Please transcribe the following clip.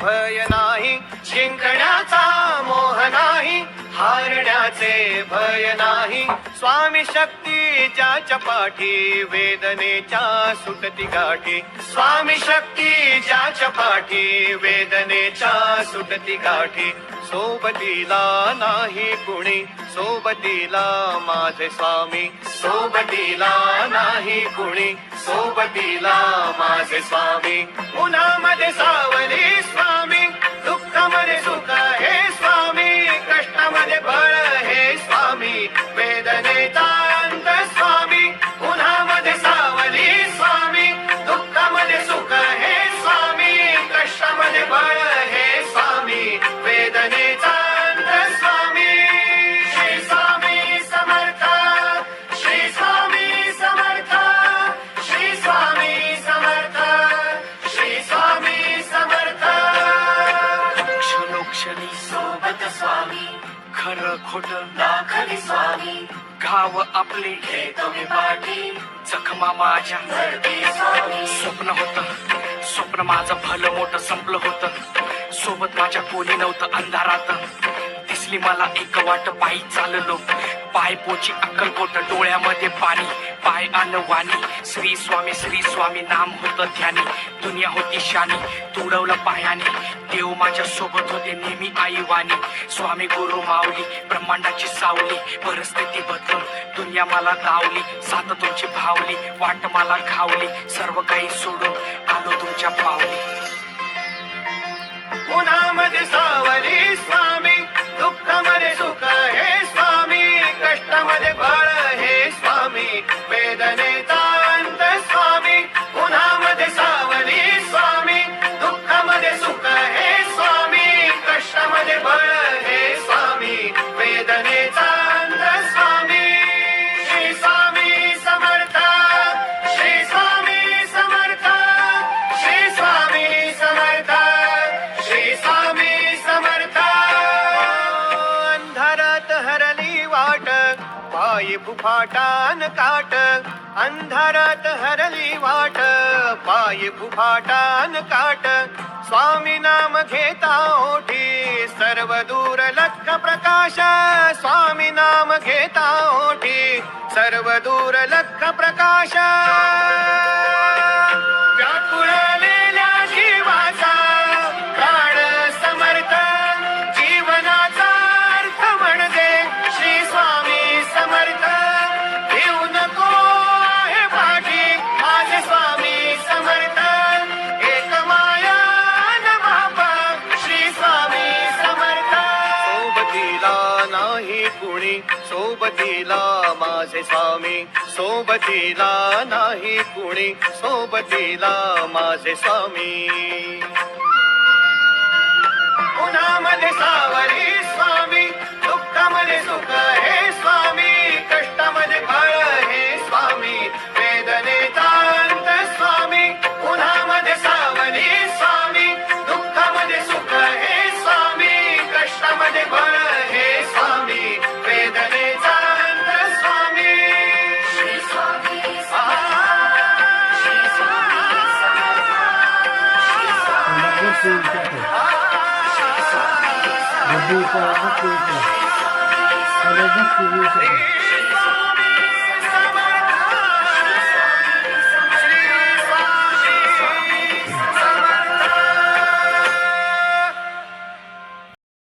भय नाही, जिंकण्याचा मोह नाही, हारण्याचे भय नाही. स्वामी शक्ती ज्याच्या पाठी, वेदनेच्या सुटती गाठी. स्वामी शक्ती ज्याच्या पाठी, वेदनेच्या सुटती गाठी. सोबतीला नाही कुणी, सोबतीला माझे स्वामी. सोबतीला नाही कुणी, सोबतीला माझे स्वामी. उन्हामध्ये सावली स्वामी, दुःखामध्ये सुख हे स्वामी, कष्टामध्ये बळ हे स्वामी, वेदनेचा अंत स्वामी. उन्हामध्ये सावली स्वामी, दुःखामध्ये सुख हे स्वामी, कष्टामध्ये बळ हे स्वामी, वेदनेचा अंत स्वामी. श्री स्वामी समर्थ, श्री स्वामी समर्थ, श्री स्वामी समर्थ, श्री स्वामी समर्थ. क्षणोक्षणी सोबत स्वामी, खरं खोट दाखली स्वामी, घाव आपले घेतो मी पाठी, जखमा माझ्या धरती स्वामी. स्वप्न होत, स्वप्न माझं भलं मोठं संपलं होतं. सोबत माझ्या कोणी नव्हतं अंधारात. दिसली मला एक वाट, पायी चाललो, पाय पोची अक्कलकोट, डोळ्यामध्ये पाणी, पाय आलं वाणी. श्री स्वामी नाम होतं ध्यानी, दुनिया होती शानी, तुडवलं पायाने. देव माझ्या सोबत होते नेहमी आई वाणी. स्वामी गुरु माऊली, ब्रह्मांडाची सावली. परिस्थिती बदलून दुनिया मला धावली, साथ तुमची भावली, वाट मला घावली. सर्व काही सोडून आलो तुमच्या पावली. उन्हामध्ये सावली स्वामी, दुःखामध्ये सुख हे स्वामी, कष्टामध्ये बळ हे स्वामी, वेदनेचा अंत स्वामी. उन्हामध्ये सावली स्वामी, दुःखामध्ये सुख हे स्वामी, कष्टामध्ये बळ हे स्वामी, वेदनेचा अंत स्वामी. श्री स्वामी समर्थ, श्री स्वामी समर्थ, श्री स्वामी समर्थ, श्री स्वामी समर्थ. अंधारात हरली वाट, पायी फुफाटान काट. अंधारात हरली वाट, पायी फुफाटान काट. स्वामी नाम घेता ओठी, सर्व दूर लख प्रकाश. स्वामी नाम घेता ओठी, सर्व दूर लख प्रकाश. व्याकुळलेल्या जीवाचा प्राण समर्थ, जीवनाचा अर्थ म्हणजे श्री स्वामी समर्थ. घेऊ नको आहे पाठी, माझे स्वामी समर्थ. एक माया न बाप, श्री स्वामी समर्थ. सोबतीला नाही कुणी, सोबतीला माझे स्वामी. सोबतीला नाही कुणी, सोबतीला माझे स्वामी. उन्हामध्ये सावली स्वामी, दुःखामध्ये सुख हे स्वामी, कष्टामध्ये बळ हे स्वामी, वेदनेचा अंत स्वामी. उन्हामध्ये सावली स्वामी, दुःखामध्ये सुख हे स्वामी, कष्टामध्ये बळ हे स्वामी, वेदनेचा अंत स्वामी. श्री स्वामी समर्थ, श्री स्वामी समर्थ, श्री स्वामी समर्थ, श्री स्वामी समर्थ, श्री स्वामी समर्थ, श्री